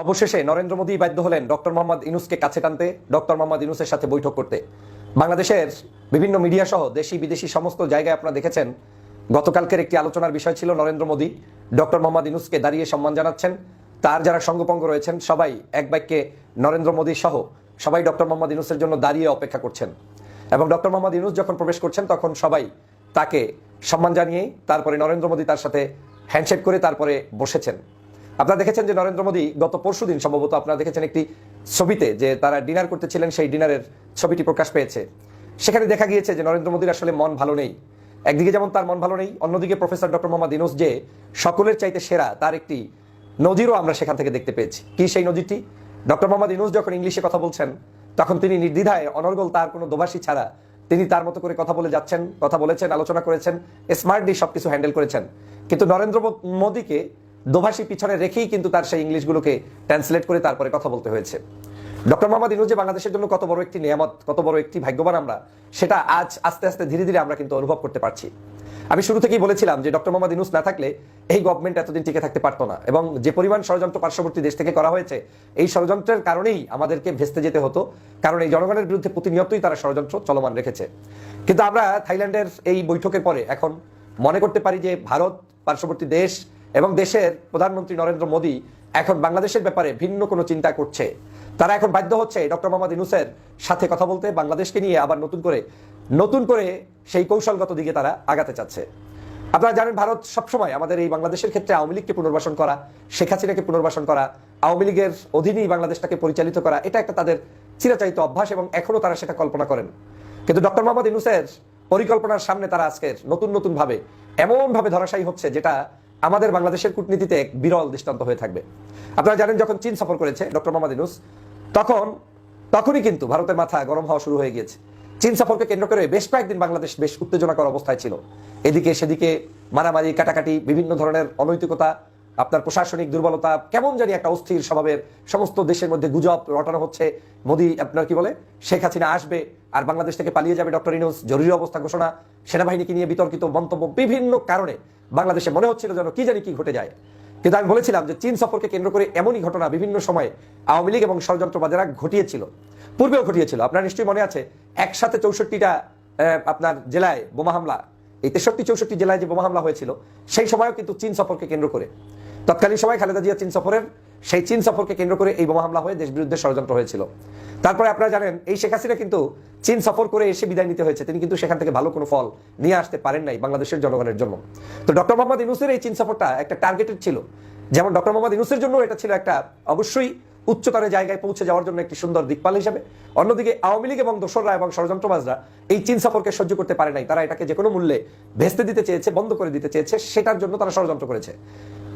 অবশেষে নরেন্দ্র মোদী বাধ্য হলেন ডক্টর মোহাম্মদ ইউনূসকে কাছে টানতে, ডক্টর মোহাম্মদ ইউনূসের সাথে বৈঠক করতে। বাংলাদেশের বিভিন্ন মিডিয়া সহ দেশি বিদেশি সমস্ত জায়গায় আপনারা দেখেছেন গতকালকের একটি আলোচনার বিষয় ছিল নরেন্দ্র মোদী ডক্টর মোহাম্মদ ইউনূসকে দাঁড়িয়ে সম্মান জানাচ্ছেন। তার যারা সঙ্গপঙ্গ রয়েছেন সবাই এক বাক্যে নরেন্দ্র মোদী সহ সবাই ডক্টর মোহাম্মদ ইউনূসের জন্য দাঁড়িয়ে অপেক্ষা করছেন এবং ডক্টর মোহাম্মদ ইউনূস যখন প্রবেশ করছেন তখন সবাই তাকে সম্মান জানিয়ে তারপরে নরেন্দ্র মোদী তার সাথে হ্যান্ডশেক করে তারপরে বসেছেন। আপনারা দেখেছেন যে নরেন্দ্র মোদী গত পরশুদিন সম্ভবত আপনারা দেখেছেন একটি ছবিতে যে তারা ডিনার করতেছিলেন, সেই ডিনারের ছবিটি প্রকাশ পেয়েছে। সেখানে দেখা গিয়েছে যে নরেন্দ্র মোদীর আসলে মন ভালো নেই। একদিকে যেমন তার মন ভালো নেই, অন্যদিকে প্রফেসর ডক্টর মোহাম্মদ ইউনূস যে সকলের চাইতে সেরা তার একটি নজিরও আমরা সেখান থেকে দেখতে পেয়েছি। কি সেই নজিরটি? ডক্টর মোহাম্মদ ইউনূস যখন ইংলিশে কথা বলছেন তখন তিনি নির্দ্বিধায় অনর্গল, তার কোনো দোভাষী ছাড়া তিনি তার মতো করে কথা বলে যাচ্ছেন, কথা বলেছেন, আলোচনা করেছেন, স্মার্টলি সবকিছু হ্যান্ডেল করেছেন। কিন্তু নরেন্দ্র মোদীকে দোভাষী পিছনে রেখেই কিন্তু তার সেই ইংলিশগুলোকে ট্রান্সলেট করে তারপরে কথা বলতে হয়েছে। ডক্টর মোহাম্মদ ইউনূস যে বাংলাদেশের জন্য কত বড় একটি নিয়ামত, কত বড় একটি ভাগ্যবান আমরা, সেটা আজ আস্তে আস্তে ধীরে ধীরে আমরা কিন্তু অনুভব করতে পারছি। আমি শুরু থেকেই বলেছিলাম যে ডক্টর মোহাম্মদ ইউনূস না থাকলে এই গভর্নমেন্ট এতদিন টিকে থাকতে পারতো না, এবং যে পরিমাণ ষড়যন্ত্র পার্শ্ববর্তী দেশ থেকে করা হয়েছে এই ষড়যন্ত্রের কারণেই আমাদেরকে ভেস্তে যেতে হতো, কারণ এই জনগণের বিরুদ্ধে প্রতিনিয়তই তারা ষড়যন্ত্র চলমান রেখেছে। কিন্তু আমরা থাইল্যান্ডের এই বৈঠকের পরে এখন মনে করতে পারি যে ভারত, পার্শ্ববর্তী দেশ এবং দেশের প্রধানমন্ত্রী নরেন্দ্র মোদী এখন বাংলাদেশের ব্যাপারে ভিন্ন কোনো চিন্তা করছে। তারা এখন বাধ্য হচ্ছে ডক্টর মোহাম্মদ ইউনূসের সাথে কথা বলতে, বাংলাদেশকে নিয়ে আবার নতুন করে সেই কৌশলগত দিকে তারা আগাতে চাচ্ছে। আপনারা জানেন ভারত সবসময় আমাদের এই বাংলাদেশের ক্ষেত্রে আওয়ামী লীগকে পুনর্বাসন করা, শেখ হাসিনাকে পুনর্বাসন করা, আওয়ামী লীগের অধীনেই বাংলাদেশটাকে পরিচালিত করা, এটা একটা তাদের চিরাচরিত অভ্যাস এবং এখনো তারা সেটা কল্পনা করেন। কিন্তু ডক্টর মোহাম্মদ ইউনূসের পরিকল্পনার সামনে তারা আজকের নতুন ভাবে এমনভাবে ধরাশায়ী হচ্ছে যেটা আমাদের বাংলাদেশের কূটনীতিতে এক বিরল দৃষ্টান্ত হয়ে থাকবে। আপনারা জানেন যখন চীন সফর করেছে ডক্টর মোহাম্মদ ইউনূস তখনই কিন্তু ভারতের মাথা গরম হওয়া শুরু হয়ে গিয়েছে। চীন সফরকে কেন্দ্র করে বেশ কয়েকদিন বাংলাদেশ বেশ উত্তেজনাকর অবস্থায় ছিল। এদিকে সেদিকে মারামারি, কাটাকাটি, বিভিন্ন ধরনের অনৈতিকতা, আপনার প্রশাসনিক দুর্বলতা, কেমন জানি একটা অস্থির স্বভাবের সমস্ত দেশের মধ্যে গুজব রটানো হচ্ছে। মোদী আপনার কি বলে শেখ হাসিনা আসবে আর বাংলাদেশ থেকে পালিয়ে যাবে ডক্টর ইউনূস, জরুরি অবস্থা ঘোষণা, সেনাবাহিনীকে নিয়ে বিতর্কিত মন্তব্য, বিভিন্ন কারণে বাংলাদেশে মনে হচ্ছিল যেন কি জানি কি ঘটে যায়। কিন্তু আমি বলেছিলাম যে চীন সফরকে কেন্দ্র করে এমনই ঘটনা বিভিন্ন সময়ে আওয়ামী লীগ এবং ষড়যন্ত্রবাদেরা ঘটিয়েছিল, পূর্বেও ঘটিয়েছিল। আপনার নিশ্চয়ই মনে আছে একসাথে 64টা আপনার জেলায় বোমা হামলা, এই 63-64 জেলায় যে বোমা হামলা হয়েছিল সেই সময়ও কিন্তু চীন সফরকে কেন্দ্র করে, তৎকালীন সময় খালেদা জিয়া চীন সফরকে কেন্দ্র করে এই বোমা হামলা হয়ে দেশ বিরুদ্ধে ষড়যন্ত্র হয়েছিল। তারপরে আপনারা জানেন এই শেখ হাসিনা কিন্তু চীন সফর করে এসে বিদায় নিতে হয়েছে, তিনি কিন্তু সেখান থেকে ভালো কোনো ফল নিয়ে আসতে পারেন নাই বাংলাদেশের জনগণের জন্য। তো ডক্টর মোহাম্মদ ইউনূসের এই চীন সফরটা একটা টার্গেটেড ছিল, যেমন ডক্টর মোহাম্মদ ইউনূসের জন্য এটা ছিল একটা অবশ্যই উচ্চতর জায়গায় পৌঁছে যাওয়ার জন্য একটি সুন্দর দিকপাল হিসেবে। অন্যদিকে আওয়ামী লীগ এবং দোসররা এবং ষড়যন্ত্রবাজরা এই চীন সফরকে সহ্য করতে পারে নাই, তারা এটাকে যে কোনো মূল্যে ভেস্তে দিতে চেয়েছে, বন্ধ করে দিতে চেয়েছে, সেটার জন্য তারা ষড়যন্ত্র করেছে।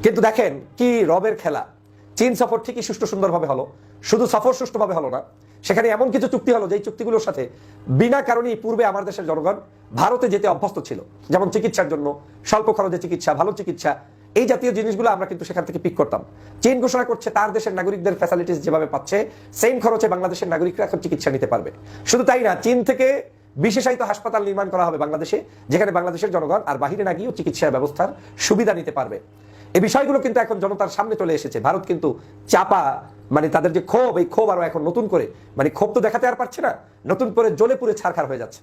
কিন্তু দেখেন কি রবের খেলা, চীন সফর ঠিকই সুষ্ঠু সুন্দরভাবে হলো, শুধু সফর সুষ্ঠুভাবে হলো না, সেখানে এমন কিছু চুক্তি হলো যেই চুক্তিগুলোর সাথে বিনা কারণেই পূর্বে আমার দেশের জনগণ ভারতে যেতে অভ্যস্ত ছিল, যেমন চিকিৎসার জন্য স্বল্প খরচে চিকিৎসা, ভালো চিকিৎসা, এই জাতীয় জিনিসগুলো আমরা কিন্তু সেখান থেকে পিক করতাম। চীন ঘোষণা করছে তার দেশের নাগরিকদের ফ্যাসিলিটিস যেভাবে পাচ্ছে সেম খরচে বাংলাদেশের নাগরিকরা এখন চিকিৎসা নিতে পারবে। শুধু তাই না, চীন থেকে বিশেষায়িত হাসপাতাল নির্মাণ করা হবে বাংলাদেশে, যেখানে বাংলাদেশের জনগণ আর বাহিরে না গিয়েও চিকিৎসা ব্যবস্থার সুবিধা নিতে পারবে। এই বিষয়গুলো কিন্তু এখন জনতার সামনে চলে এসেছে। ভারত কিন্তু চাপা তাদের যে ক্ষোভ, এই ক্ষোভ আরো এখন নতুন করে ক্ষোভ তো দেখাতে আর পারছে না, নতুন করে জ্বলে পুড়ে ছারখার হয়ে যাচ্ছে।